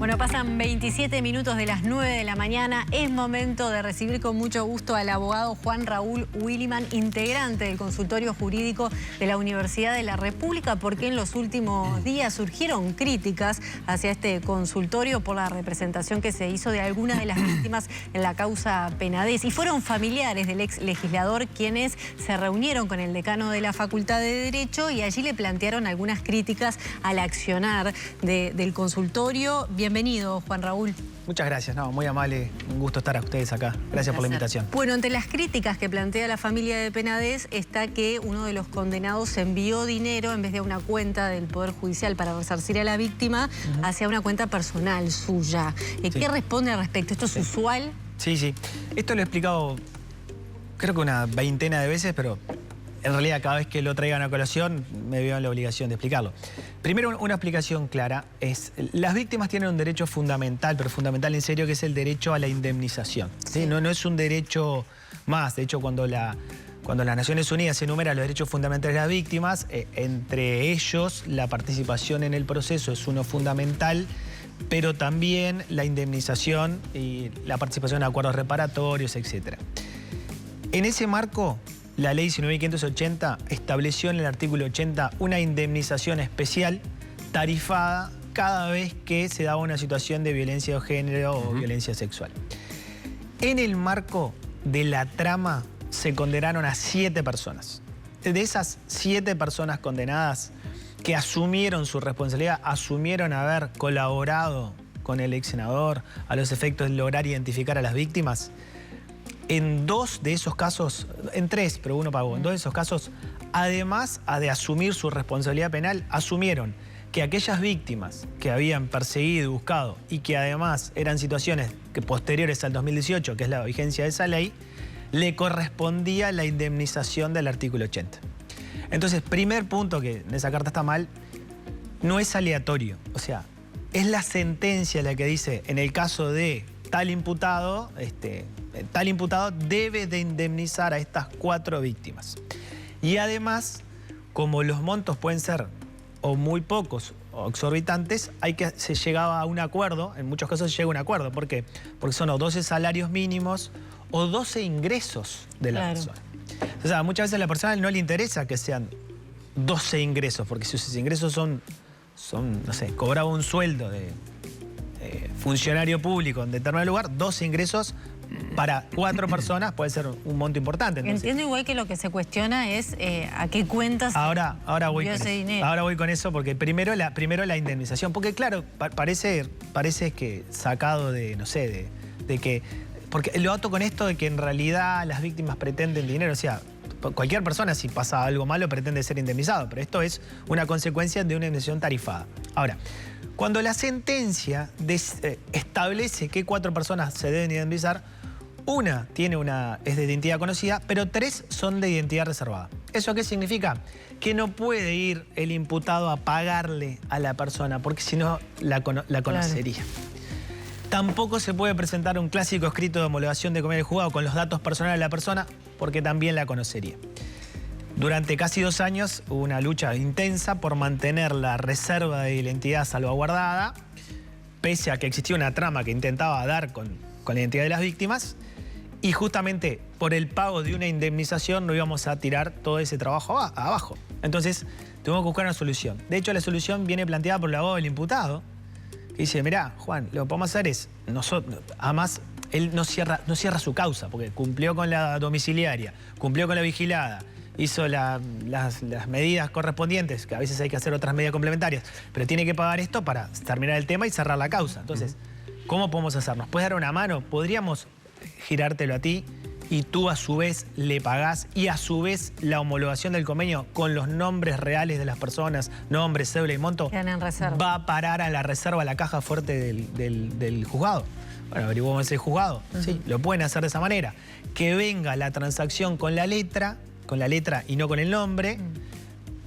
Bueno, pasan 27 minutos de las 9 de la mañana. Es momento de recibir con mucho gusto al abogado Juan Raúl Williman, integrante del consultorio jurídico de la Universidad de la República, porque en los últimos días surgieron críticas hacia este consultorio por la representación que se hizo de algunas de las víctimas en la causa Penades. Y fueron familiares del ex legislador quienes se reunieron con el decano de la Facultad de Derecho y allí le plantearon algunas críticas al accionar del consultorio. Bienvenido, Juan Raúl. Muchas gracias, muy amable, un gusto estar a ustedes acá. Gracias por la invitación. Bueno, entre las críticas que plantea la familia de Penades está que uno de los condenados envió dinero en vez de a una cuenta del Poder Judicial para resarcir a la víctima, hacia una cuenta personal suya. ¿Qué responde al respecto? ¿Esto es usual? Sí. Esto lo he explicado creo que una veintena de veces, pero en realidad cada vez que lo traigan a colación me veo en la obligación de explicarlo. Primero, una explicación clara es: las víctimas tienen un derecho fundamental, pero fundamental en serio, que es el derecho a la indemnización. ¿Sí? No es un derecho más. De hecho, cuando las Naciones Unidas enumera los derechos fundamentales de las víctimas, entre ellos la participación en el proceso es uno fundamental, pero también la indemnización y la participación en acuerdos reparatorios, etc. En ese marco, la ley 19.580 estableció en el artículo 80 una indemnización especial tarifada cada vez que se daba una situación de violencia de género o violencia sexual. En el marco de la trama se condenaron a 7 personas. De esas 7 personas condenadas que asumieron su responsabilidad, asumieron haber colaborado con el ex senador a los efectos de lograr identificar a las víctimas, en 2 de esos casos, en 3, pero uno pagó, en 2 de esos casos, además de asumir su responsabilidad penal, asumieron que aquellas víctimas que habían perseguido y buscado y que además eran situaciones que posteriores al 2018, que es la vigencia de esa ley, le correspondía la indemnización del artículo 80. Entonces, primer punto que en esa carta está mal, no es aleatorio. O sea, es la sentencia la que dice, en el caso de tal imputado debe de indemnizar a estas 4 víctimas. Y además, como los montos pueden ser o muy pocos o exorbitantes, se llegaba a un acuerdo. En muchos casos se llega a un acuerdo. ¿Por qué? Porque son o 12 salarios mínimos o 12 ingresos de la persona. O sea, muchas veces a la persona no le interesa que sean 12 ingresos, porque si sus ingresos son no sé, cobraba un sueldo de funcionario público en determinado lugar, 12 ingresos para 4 personas puede ser un monto importante. Entonces, entiendo igual que lo que se cuestiona es a qué cuentas ahora voy con ese eso. dinero. Ahora voy con eso, porque primero la indemnización. Porque claro, parece que sacado de, no sé, de que... Porque lo ato con esto de que en realidad las víctimas pretenden dinero. O sea, cualquier persona, si pasa algo malo, pretende ser indemnizado. Pero esto es una consecuencia de una indemnización tarifada. Ahora, cuando la sentencia establece que 4 personas se deben indemnizar, una es de identidad conocida, pero 3 son de identidad reservada. ¿Eso qué significa? Que no puede ir el imputado a pagarle a la persona, porque si no la conocería. Claro. Tampoco se puede presentar un clásico escrito de homologación de comedia del juzgado con los datos personales de la persona, porque también la conocería. Durante casi 2 años hubo una lucha intensa por mantener la reserva de identidad salvaguardada, pese a que existía una trama que intentaba dar con la identidad de las víctimas, y justamente por el pago de una indemnización no íbamos a tirar todo ese trabajo abajo. Entonces tuvimos que buscar una solución. De hecho, la solución viene planteada por el abogado del imputado, que dice: mirá, Juan, lo que podemos hacer es, además, él no cierra su causa, porque cumplió con la domiciliaria, cumplió con la vigilada, hizo las medidas correspondientes, que a veces hay que hacer otras medidas complementarias, pero tiene que pagar esto para terminar el tema y cerrar la causa. Entonces, ¿cómo podemos hacer? ¿Nos puedes dar una mano? ¿Podríamos girártelo a ti y tú a su vez le pagás, y a su vez la homologación del convenio con los nombres reales de las personas, nombre, cédula y monto, va a parar a la reserva, a la caja fuerte del juzgado? Bueno, averiguamos ese juzgado. Sí, lo pueden hacer de esa manera. Que venga la transacción con la letra y no con el nombre.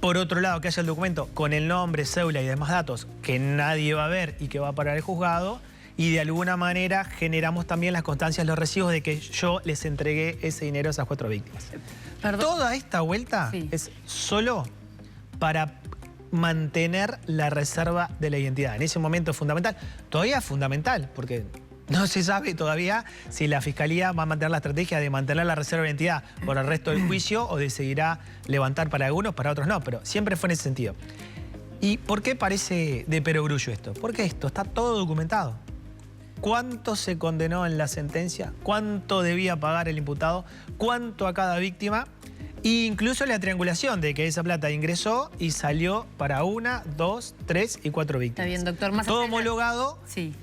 Por otro lado, que haya el documento con el nombre, cédula y demás datos que nadie va a ver y que va a parar el juzgado. Y de alguna manera generamos también las constancias, los recibos de que yo les entregué ese dinero a esas 4 víctimas. ¿Perdón? Toda esta vuelta es solo para mantener la reserva de la identidad. En ese momento es fundamental. Todavía es fundamental, porque no se sabe todavía si la Fiscalía va a mantener la estrategia de mantener la reserva de identidad por el resto del juicio o decidirá levantar para algunos, para otros no. Pero siempre fue en ese sentido. ¿Y por qué parece de perogrullo esto? Porque esto está todo documentado. ¿Cuánto se condenó en la sentencia? ¿Cuánto debía pagar el imputado? ¿Cuánto a cada víctima? E incluso la triangulación de que esa plata ingresó y salió para 1, 2, 3 y 4 víctimas. Está bien, doctor. Más todo homologado. Sí.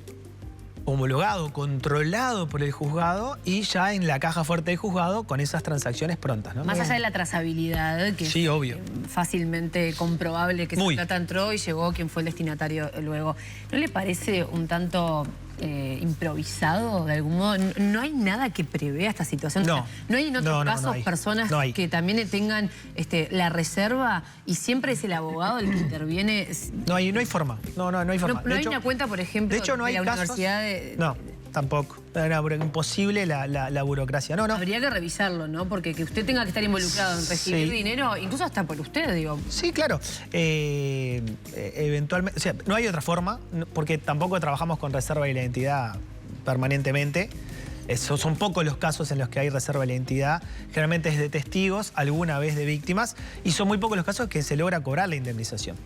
Homologado, controlado por el juzgado y ya en la caja fuerte del juzgado con esas transacciones prontas, ¿no? Más allá de la trazabilidad, que sí, es obvio. Fácilmente comprobable que esa plata entró y llegó quién fue el destinatario luego. ¿No le parece un tanto improvisado de algún modo? ¿No hay nada que prevea esta situación? No. O sea, ¿no hay en otros casos personas que también tengan la reserva y siempre es el abogado el que interviene? No hay forma. No hay forma. No hay una cuenta, por ejemplo, de hecho, no hay la casos, universidad de... No, tampoco. Imposible la burocracia. No. Habría que revisarlo, ¿no? Porque que usted tenga que estar involucrado en recibir dinero, incluso hasta por usted, digo. Sí, claro. Eventualmente, o sea, no hay otra forma, porque tampoco trabajamos con reserva de la identidad permanentemente. Son pocos los casos en los que hay reserva de la identidad. Generalmente es de testigos, alguna vez de víctimas, y son muy pocos los casos que se logra cobrar la indemnización.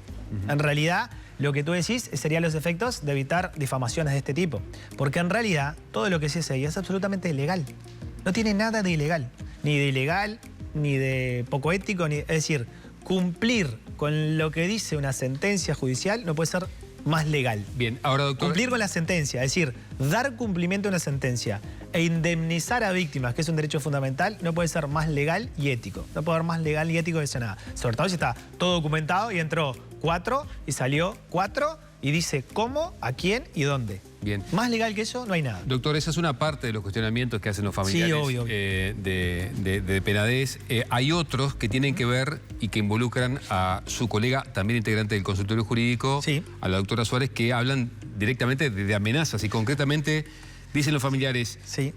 En realidad, lo que tú decís serían los efectos de evitar difamaciones de este tipo. Porque en realidad, todo lo que se hace ahí es absolutamente ilegal. No tiene nada de ilegal. Ni de ilegal, ni de poco ético, es decir, cumplir con lo que dice una sentencia judicial no puede ser más legal. Bien, ahora, doctor... Cumplir con la sentencia, es decir, dar cumplimiento a una sentencia e indemnizar a víctimas, que es un derecho fundamental, no puede ser más legal y ético. No puede haber más legal y ético de eso nada. Sobre todo si está todo documentado y entró 4 y salió 4 y dice cómo, a quién y dónde. Bien. Más legal que eso no hay nada. Doctor, esa es una parte de los cuestionamientos que hacen los familiares, sí, obvio. De Penades. Hay otros que tienen que ver y que involucran a su colega, también integrante del consultorio jurídico, sí, a la doctora Suárez, que hablan directamente de amenazas y concretamente dicen los familiares sí,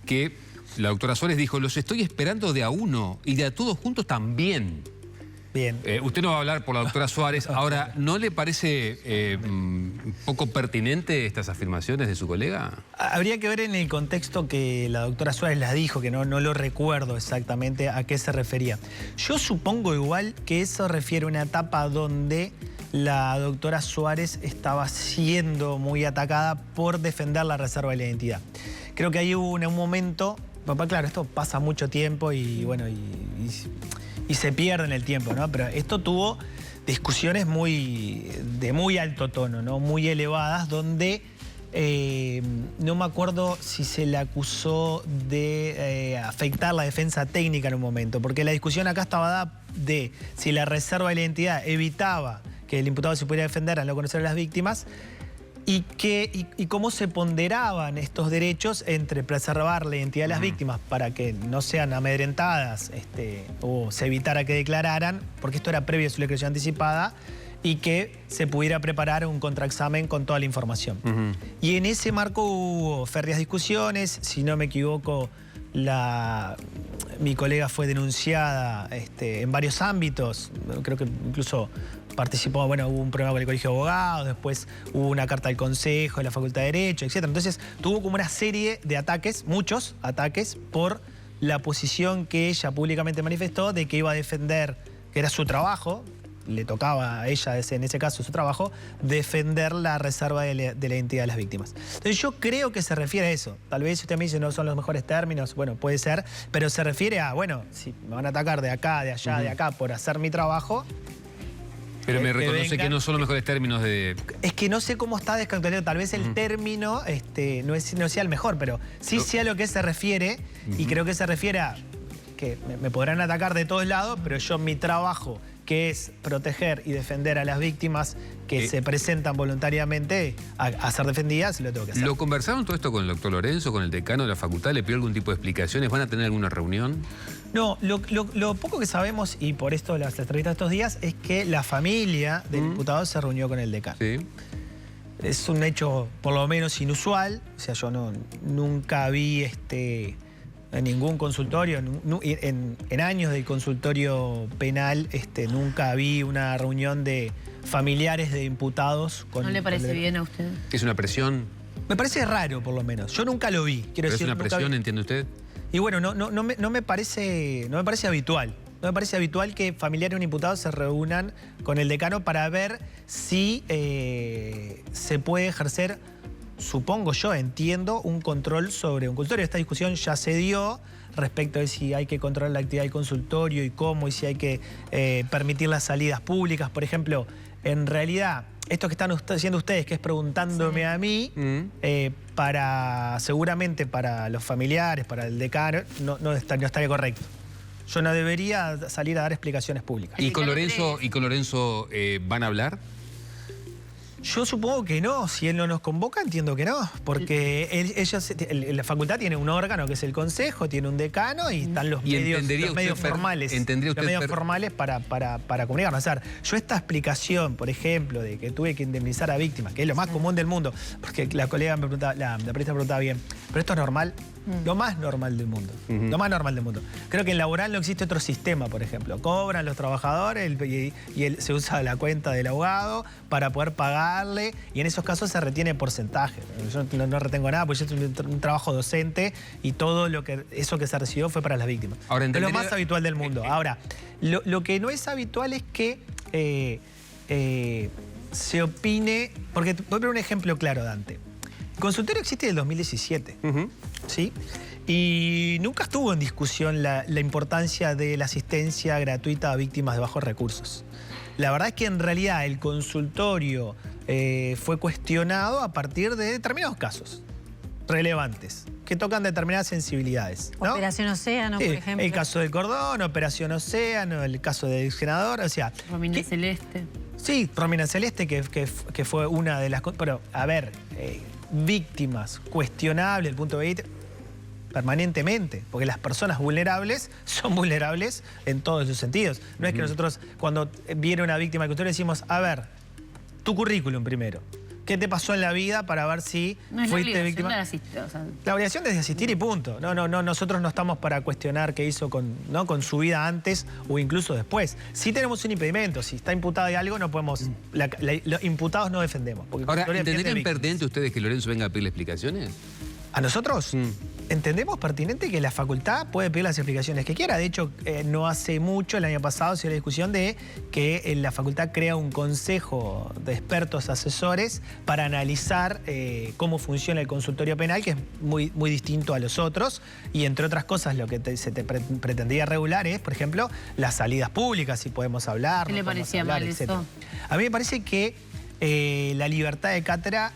que la doctora Suárez dijo: los estoy esperando de a uno y de a todos juntos también. Bien. Usted no va a hablar por la doctora Suárez. Ahora, ¿no le parece poco pertinente estas afirmaciones de su colega? Habría que ver en el contexto que la doctora Suárez las dijo, que no lo recuerdo exactamente a qué se refería. Yo supongo igual que eso refiere a una etapa donde la doctora Suárez estaba siendo muy atacada por defender la reserva de la identidad. Creo que ahí hubo un momento... Papá, claro, esto pasa mucho tiempo y bueno, y se pierde en el tiempo, ¿no? Pero esto tuvo discusiones de muy alto tono, ¿no? Muy elevadas, donde no me acuerdo si se le acusó de afectar la defensa técnica en un momento, porque la discusión acá estaba dada de si la reserva de la identidad evitaba que el imputado se pudiera defender al no conocer a las víctimas, y cómo se ponderaban estos derechos entre preservar la identidad de las víctimas para que no sean amedrentadas o se evitara que declararan, porque esto era previo a su declaración anticipada, y que se pudiera preparar un contraexamen con toda la información. Y en ese marco hubo férreas discusiones. Si no me equivoco, mi colega fue denunciada en varios ámbitos. Creo que incluso participó, bueno, hubo un problema con el Colegio de Abogados, después hubo una carta del Consejo, de la Facultad de Derecho, etc. Entonces tuvo como una serie de ataques, muchos ataques, por la posición que ella públicamente manifestó de que iba a defender, que era su trabajo, le tocaba a ella en ese caso su trabajo, defender la reserva de la identidad de las víctimas. Entonces yo creo que se refiere a eso. Tal vez usted me dice no son los mejores términos, bueno, puede ser, pero se refiere a, bueno, si me van a atacar de acá, de allá, de acá por hacer mi trabajo... Pero me reconoce que no son los mejores términos de... Es que no sé cómo está descartado. Tal vez el término no sea el mejor, pero sí sea lo que se refiere, y creo que se refiere a que me podrán atacar de todos lados, pero yo mi trabajo, que es proteger y defender a las víctimas que se presentan voluntariamente a ser defendidas, lo tengo que hacer. ¿Lo conversaron todo esto con el doctor Lorenzo, con el decano de la facultad? ¿Le pidió algún tipo de explicaciones? ¿Van a tener alguna reunión? No, lo poco que sabemos, y por esto las entrevistas de estos días, es que la familia del imputado se reunió con el decano. Sí. Es un hecho por lo menos inusual. O sea, yo nunca vi En ningún consultorio, en años de consultorio penal, nunca vi una reunión de familiares de imputados. ¿No le parece bien a usted? ¿Es una presión? Me parece raro, por lo menos. Yo nunca lo vi. ¿Pero es una presión, entiende usted? Y bueno, no me parece habitual. No me parece habitual que familiares de un imputado se reúnan con el decano para ver si se puede ejercer, supongo yo, entiendo, un control sobre un consultorio. Esta discusión ya se dio respecto de si hay que controlar la actividad del consultorio y cómo, y si hay que permitir las salidas públicas. Por ejemplo, en realidad, esto que están haciendo ustedes, que es preguntándome a mí, seguramente para los familiares, para el decano, no estaría correcto. Yo no debería salir a dar explicaciones públicas. ¿Y con Lorenzo van a hablar? Yo supongo que no. Si él no nos convoca, entiendo que no. Porque la facultad tiene un órgano que es el consejo, tiene un decano y están los medios formales. ¿Entendería usted? Los medios formales para comunicarnos. O sea, yo esta explicación, por ejemplo, de que tuve que indemnizar a víctimas, que es lo más común del mundo, porque la colega me preguntaba, la periodista preguntaba bien, ¿pero esto es normal? Lo más normal del mundo. Lo más normal del mundo. Creo que en laboral no existe otro sistema, por ejemplo. Cobran los trabajadores y se usa la cuenta del abogado para poder pagarle, y en esos casos se retiene porcentaje. Yo no retengo nada, porque yo tengo un trabajo docente y todo eso que se recibió fue para las víctimas. Ahora, es lo más habitual del mundo. Ahora, lo que no es habitual es que se opine, porque voy a poner un ejemplo claro, Dante. El consultorio existe desde el 2017, ¿sí? Y nunca estuvo en discusión la importancia de la asistencia gratuita a víctimas de bajos recursos. La verdad es que en realidad el consultorio fue cuestionado a partir de determinados casos relevantes, que tocan determinadas sensibilidades, ¿no? Operación Océano, por ejemplo. El caso del Cordón, Operación Océano, el caso del senador, o sea... Romina Celeste. Sí, Romina Celeste, que fue una de las... Pero, a ver, víctimas cuestionables desde el punto de vista permanentemente, porque las personas vulnerables son vulnerables en todos sus sentidos. No es que nosotros, cuando viene una víctima del consultorio, decimos, a ver, tu currículum primero. ¿Qué te pasó en la vida para ver si fuiste víctima? La obligación es de asistir y punto. No, nosotros no estamos para cuestionar qué hizo con su vida antes o incluso después. Sí tenemos un impedimento. Si está imputado de algo, no podemos... Los imputados no defendemos. Ahora, ¿entenderían pertinente ustedes que Lorenzo venga a pedirle explicaciones? ¿A nosotros? Entendemos pertinente que la facultad puede pedir las explicaciones que quiera. De hecho, no hace mucho, el año pasado, se dio la discusión de que la facultad crea un consejo de expertos asesores para analizar cómo funciona el consultorio penal, que es muy distinto a los otros. Y entre otras cosas, lo que se pretendía regular es, por ejemplo, las salidas públicas, si podemos hablar. ¿Qué le parecía mal eso? A mí me parece que la libertad de cátedra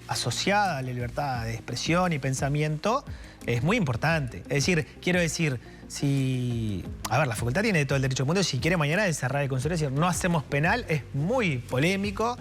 asociada a la libertad de expresión y pensamiento es muy importante. Es decir, quiero decir, si... A ver, la facultad tiene todo el derecho del mundo. Si quiere mañana de cerrar el consultorio, decir, no hacemos penal, es muy polémico.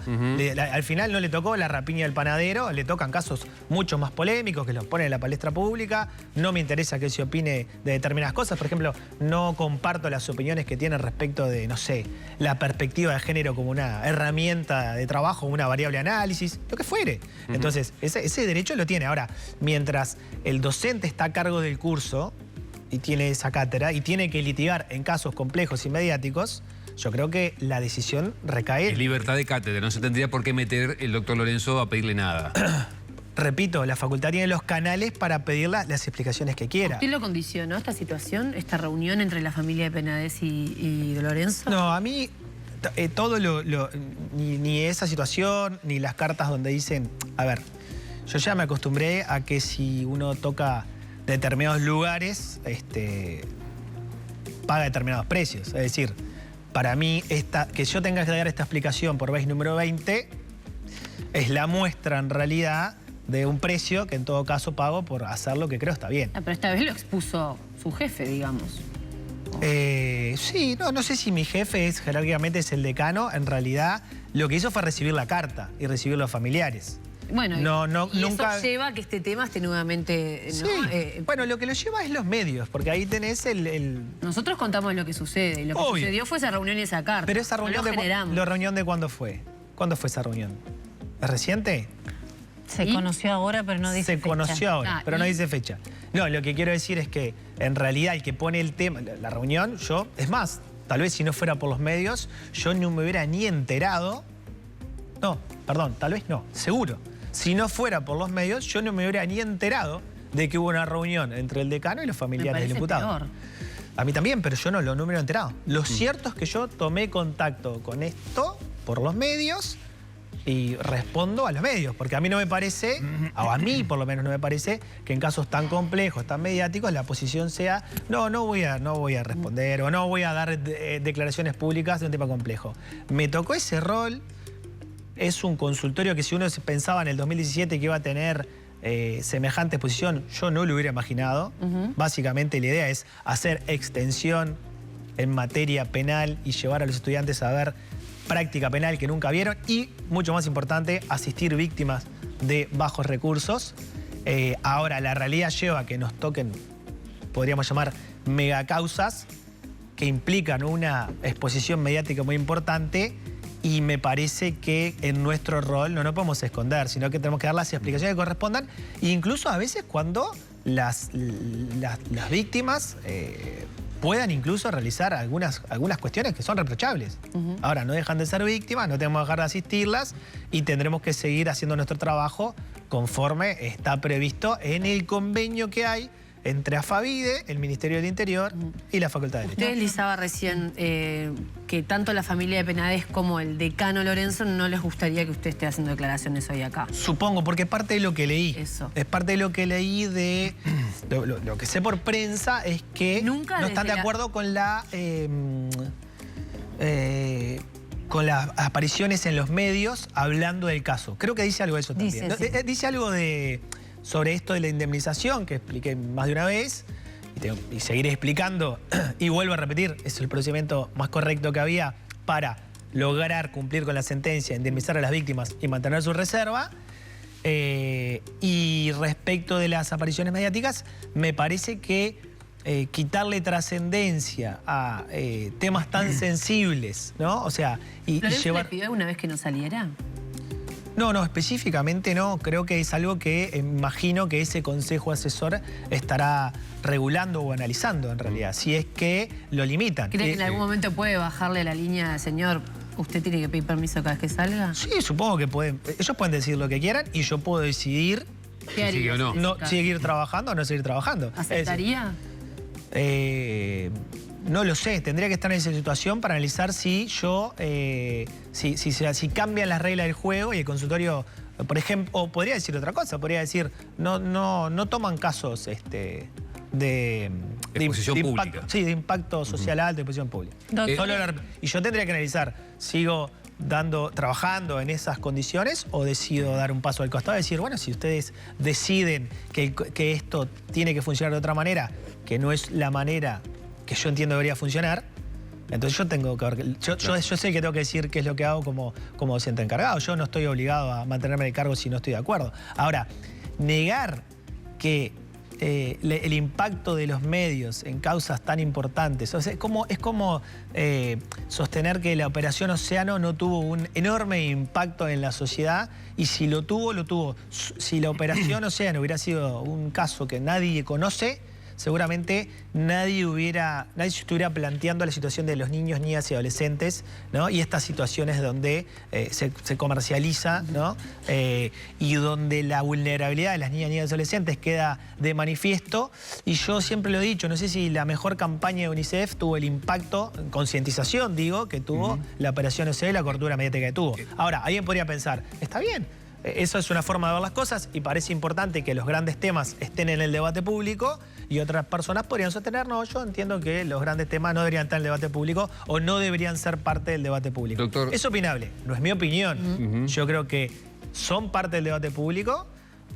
Al final no le tocó la rapiña del panadero, le tocan casos mucho más polémicos que los pone en la palestra pública. No me interesa que se opine de determinadas cosas. Por ejemplo, no comparto las opiniones que tiene respecto de, no sé, la perspectiva de género como una herramienta de trabajo, una variable de análisis, lo que fuere. Entonces, ese derecho lo tiene. Ahora, mientras el docente está a cargo del curso y tiene esa cátedra y tiene que litigar en casos complejos y mediáticos, yo creo que la decisión recae... Es libertad de cátedra, no se tendría por qué meter el doctor Lorenzo a pedirle nada. Repito, la facultad tiene los canales para pedir las explicaciones que quiera. ¿Usted lo condicionó esta situación, esta reunión entre la familia de Penades y de Lorenzo? No, a mí todo ni esa situación, ni las cartas donde dicen... A ver, yo ya me acostumbré a que si uno toca determinados lugares, paga determinados precios. Es decir, para mí, que yo tenga que dar esta explicación por vez número 20 es la muestra, en realidad, de un precio que en todo caso pago por hacer lo que creo está bien. Pero esta vez lo expuso su jefe, digamos. Sí, no sé si mi jefe jerárquicamente es el decano. En realidad, lo que hizo fue recibir la carta y recibir los familiares. Bueno, y nunca... eso lleva a que este tema esté nuevamente... Sí. Bueno, lo que lo lleva es los medios, porque ahí tenés Nosotros contamos lo que sucede, y lo que sucedió fue esa reunión y esa carta. Pero esa reunión, ¿La reunión de cuándo fue? ¿Cuándo fue esa reunión? ¿Es reciente? Se conoció ahora, pero no dice fecha. Se conoció ahora, pero no dice fecha. No, lo que quiero decir es que en realidad el que pone el tema, la reunión, es más, tal vez si no fuera por los medios, yo no me hubiera ni enterado. No, perdón, tal vez no, seguro. Si no fuera por los medios, yo no me hubiera ni enterado de que hubo una reunión entre el decano y los familiares del diputado. Peor. A mí también, pero yo no me hubiera enterado. Lo cierto es que yo tomé contacto con esto por los medios y respondo a los medios, porque a mí no me parece, o a mí por lo menos no me parece, que en casos tan complejos, tan mediáticos, la posición sea, no voy a responder o no voy a dar declaraciones públicas de un tema complejo. Me tocó ese rol, es un consultorio que si uno pensaba en el 2017 que iba a tener semejante exposición, yo no lo hubiera imaginado. Básicamente la idea es hacer extensión en materia penal y llevar a los estudiantes a ver práctica penal que nunca vieron y, mucho más importante, asistir víctimas de bajos recursos. Ahora, la realidad lleva a que nos toquen, podríamos llamar, megacausas que implican una exposición mediática muy importante y me parece que en nuestro rol no nos podemos esconder, sino que tenemos que dar las explicaciones que correspondan, incluso a veces cuando las víctimas puedan incluso realizar algunas cuestiones que son reprochables. Ahora, no dejan de ser víctimas, no tenemos que dejar de asistirlas y tendremos que seguir haciendo nuestro trabajo conforme está previsto en el convenio que hay entre AFAVIDE, el Ministerio del Interior y la Facultad de Derecho. Usted deslizaba recién que tanto la familia de Penades como el decano Lorenzo no les gustaría que usted esté haciendo declaraciones hoy acá. Supongo, porque es parte de lo que leí. Eso. Es parte de lo que leí de... Lo que sé por prensa es que Nunca no están de acuerdo con la... con las apariciones en los medios hablando del caso. Creo que dice algo de eso también. Dice algo sobre esto de la indemnización, que expliqué más de una vez, y seguiré explicando, y vuelvo a repetir, es el procedimiento más correcto que había para lograr cumplir con la sentencia, indemnizar a las víctimas y mantener su reserva. Y respecto de las apariciones mediáticas, me parece que quitarle trascendencia a temas tan sensibles, ¿no? O sea, y llevar... ¿Le pidió alguna vez que no saliera? No, específicamente no. Creo que es algo que imagino que ese consejo asesor estará regulando o analizando en realidad, si es que lo limitan. ¿Cree que en algún momento puede bajarle la línea, señor, usted tiene que pedir permiso cada vez que salga? Sí, supongo que pueden. Ellos pueden decir lo que quieran y yo puedo decidir ¿Qué haría? no seguir trabajando o no seguir trabajando. ¿Aceptaría? No lo sé, tendría que estar en esa situación para analizar si yo, si cambian las reglas del juego y el consultorio, por ejemplo, o podría decir otra cosa, podría decir, no toman casos de exposición pública. Impacto, sí, de impacto social alto, de exposición pública. Y yo tendría que analizar, ¿sigo trabajando en esas condiciones o decido dar un paso al costado y decir, bueno, si ustedes deciden que esto tiene que funcionar de otra manera, que no es la manera que yo entiendo debería funcionar, entonces yo tengo que ver, yo sé que tengo que decir qué es lo que hago como docente encargado. Yo no estoy obligado a mantenerme en el cargo si no estoy de acuerdo. Ahora, negar que el impacto de los medios en causas tan importantes, o sea, es como sostener que la Operación Océano no tuvo un enorme impacto en la sociedad, y si lo tuvo, lo tuvo. Si la Operación Océano hubiera sido un caso que nadie conoce, seguramente nadie se estuviera planteando la situación de los niños, niñas y adolescentes, ¿no? Y estas situaciones donde se comercializa, ¿no? Y donde la vulnerabilidad de las niñas, niñas y adolescentes queda de manifiesto. Y yo siempre lo he dicho, no sé si la mejor campaña de UNICEF tuvo el impacto, concientización, digo, que tuvo la Operación Océano y la cobertura mediática que tuvo. Ahora, alguien podría pensar, está bien. Eso es una forma de ver las cosas y parece importante que los grandes temas estén en el debate público, y otras personas podrían sostener, no, yo entiendo que los grandes temas no deberían estar en el debate público o no deberían ser parte del debate público. Doctor, es opinable, no es mi opinión. Yo creo que son parte del debate público,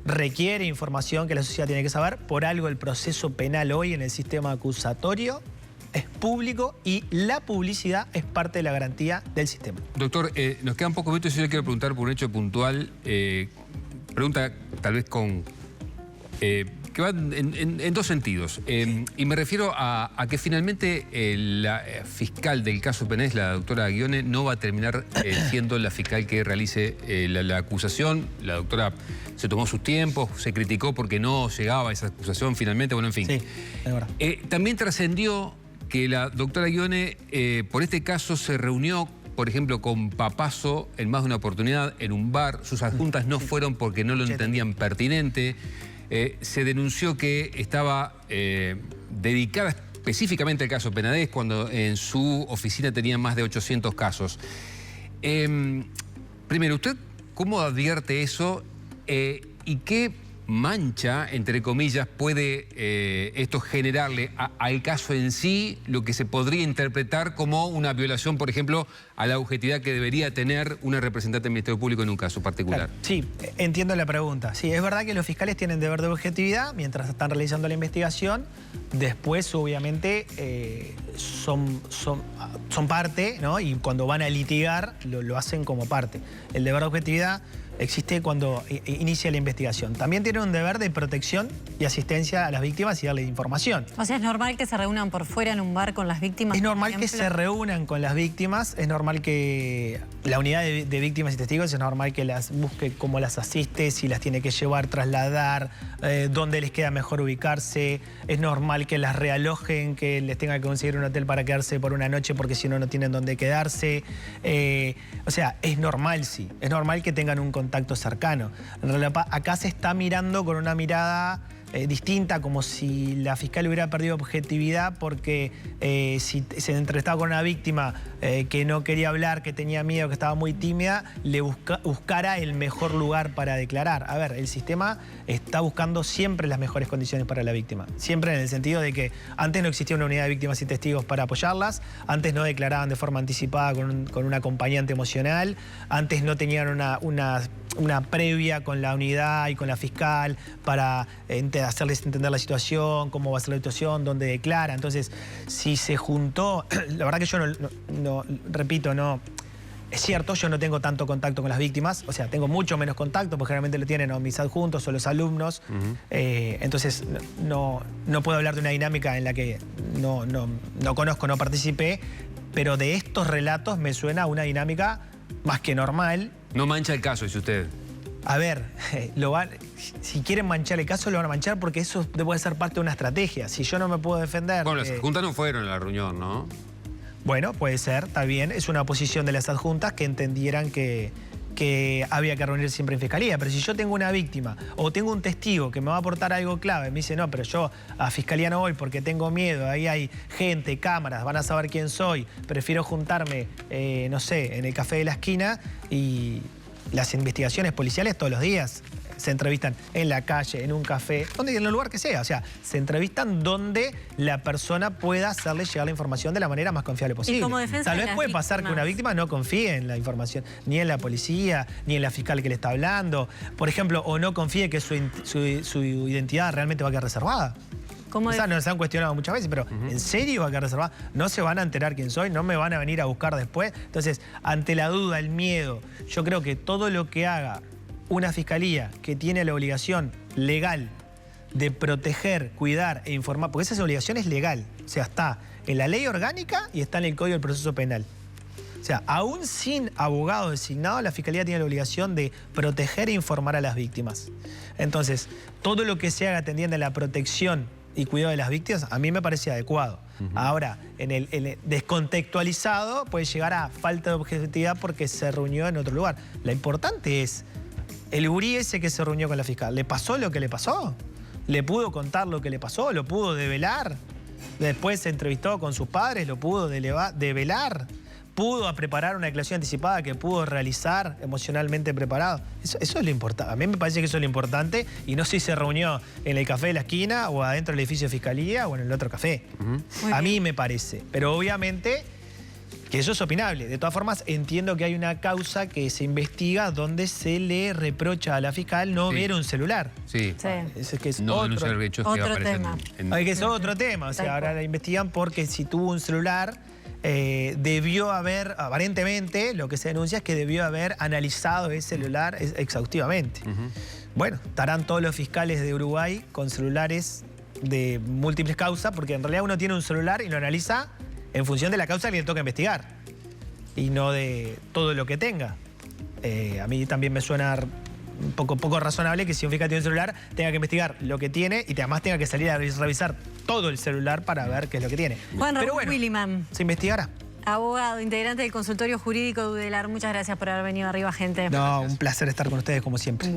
requiere información que la sociedad tiene que saber, por algo el proceso penal hoy en el sistema acusatorio es público y la publicidad es parte de la garantía del sistema. Doctor, nos quedan pocos minutos y yo le quiero preguntar por un hecho puntual. Pregunta tal vez con que van en dos sentidos. Y me refiero a que finalmente la fiscal del caso Penades, la doctora Ghione, no va a terminar siendo la fiscal que realice la acusación. La doctora se tomó sus tiempos, se criticó porque no llegaba a esa acusación finalmente. Bueno, en fin. Sí, es verdad. También trascendió que la doctora Ghione, por este caso, se reunió, por ejemplo, con Papazo en más de una oportunidad en un bar. Sus adjuntas no fueron porque no lo entendían pertinente. Se denunció que estaba dedicada específicamente al caso Penades cuando en su oficina tenía más de 800 casos. Primero, ¿usted cómo advierte eso y qué mancha, entre comillas, puede esto generarle al caso en sí, lo que se podría interpretar como una violación, por ejemplo, a la objetividad que debería tener una representante del Ministerio Público en un caso particular? Claro. Sí, entiendo la pregunta. Sí, es verdad que los fiscales tienen deber de objetividad mientras están realizando la investigación. Después, obviamente, son parte, ¿no? Y cuando van a litigar, lo hacen como parte. El deber de objetividad existe cuando inicia la investigación. También tiene un deber de protección y asistencia a las víctimas y darle información. O sea, ¿es normal que se reúnan por fuera en un bar con las víctimas? Es normal que se reúnan con las víctimas, es normal que la unidad de víctimas y testigos, es normal que las busque cómo las asiste, si las tiene que llevar, trasladar, dónde les queda mejor ubicarse. Es normal que las realojen, que les tenga que conseguir un hotel para quedarse por una noche porque si no, no tienen dónde quedarse. O sea, es normal, sí. Es normal que tengan un contacto cercano. En realidad, acá se está mirando con una mirada distinta, como si la fiscal hubiera perdido objetividad porque si se entrevistaba con una víctima que no quería hablar, que tenía miedo, que estaba muy tímida, le buscara el mejor lugar para declarar. A ver, el sistema está buscando siempre las mejores condiciones para la víctima. Siempre en el sentido de que antes no existía una unidad de víctimas y testigos para apoyarlas, antes no declaraban de forma anticipada con un acompañante emocional, antes no tenían una previa con la unidad y con la fiscal para hacerles entender la situación, cómo va a ser la situación, dónde declara. Entonces, si se juntó, la verdad que yo repito, es cierto, yo no tengo tanto contacto con las víctimas, o sea, tengo mucho menos contacto, porque generalmente lo tienen o mis adjuntos o los alumnos. Entonces, no puedo hablar de una dinámica en la que no conozco, no participé, pero de estos relatos me suena una dinámica más que normal. No mancha el caso, dice usted. A ver, si quieren manchar el caso, lo van a manchar porque eso puede ser parte de una estrategia. Si yo no me puedo defender... Bueno, las adjuntas no fueron a la reunión, ¿no? Bueno, puede ser, está bien. Es una posición de las adjuntas que entendieran que había que reunir siempre en fiscalía. Pero si yo tengo una víctima o tengo un testigo que me va a aportar algo clave, me dice, no, pero yo a fiscalía no voy porque tengo miedo, ahí hay gente, cámaras, van a saber quién soy, prefiero juntarme, no sé, en el café de la esquina. Y las investigaciones policiales todos los días se entrevistan en la calle, en un café, en el lugar que sea. O sea, se entrevistan donde la persona pueda hacerle llegar la información de la manera más confiable posible. Y como defensa Tal vez puede pasar que una víctima no confíe en la información, ni en la policía, ni en la fiscal que le está hablando. Por ejemplo, o no confíe que su identidad realmente va a quedar reservada. Esa nos han cuestionado muchas veces, pero ¿en serio va a quedar reservada? ¿No se van a enterar quién soy? ¿No me van a venir a buscar después? Entonces, ante la duda, el miedo, yo creo que todo lo que haga una fiscalía que tiene la obligación legal de proteger, cuidar e informar, porque esa obligación es legal, o sea, está en la ley orgánica y está en el Código del Proceso Penal. O sea, aún sin abogado designado, la fiscalía tiene la obligación de proteger e informar a las víctimas. Entonces, todo lo que se haga atendiendo a la protección y cuidado de las víctimas, a mí me parece adecuado. Ahora, en el descontextualizado puede llegar a falta de objetividad porque se reunió en otro lugar. Lo importante es, el gurí ese que se reunió con la fiscal, ¿le pasó lo que le pasó? ¿Le pudo contar lo que le pasó? ¿Lo pudo develar? Después se entrevistó con sus padres, ¿lo pudo develar? ¿Pudo preparar una declaración anticipada que pudo realizar emocionalmente preparado? Eso es lo importante. A mí me parece que eso es lo importante y no si se reunió en el café de la esquina o adentro del edificio de fiscalía o en el otro café. A mí me parece. Pero obviamente que eso es opinable. De todas formas, entiendo que hay una causa que se investiga donde se le reprocha a la fiscal no ver un celular. Sí. Que es no denunciar hechos que aparecen tema. Que es otro tema. O sea, ahora la investigan porque si tuvo un celular, debió haber, aparentemente, lo que se denuncia es que debió haber analizado ese celular exhaustivamente. bueno, estarán todos los fiscales de Uruguay con celulares de múltiples causas, porque en realidad uno tiene un celular y lo analiza en función de la causa que le toca investigar y no de todo lo que tenga. A mí también me suena un poco razonable que si un fiscal tiene un celular tenga que investigar lo que tiene y además tenga que salir a revisar todo el celular para ver qué es lo que tiene. Juan Raúl Pero bueno, Wiliman, se investigará. abogado, integrante del consultorio jurídico de Udelar. Muchas gracias por haber venido arriba, gente. No, un placer estar con ustedes como siempre.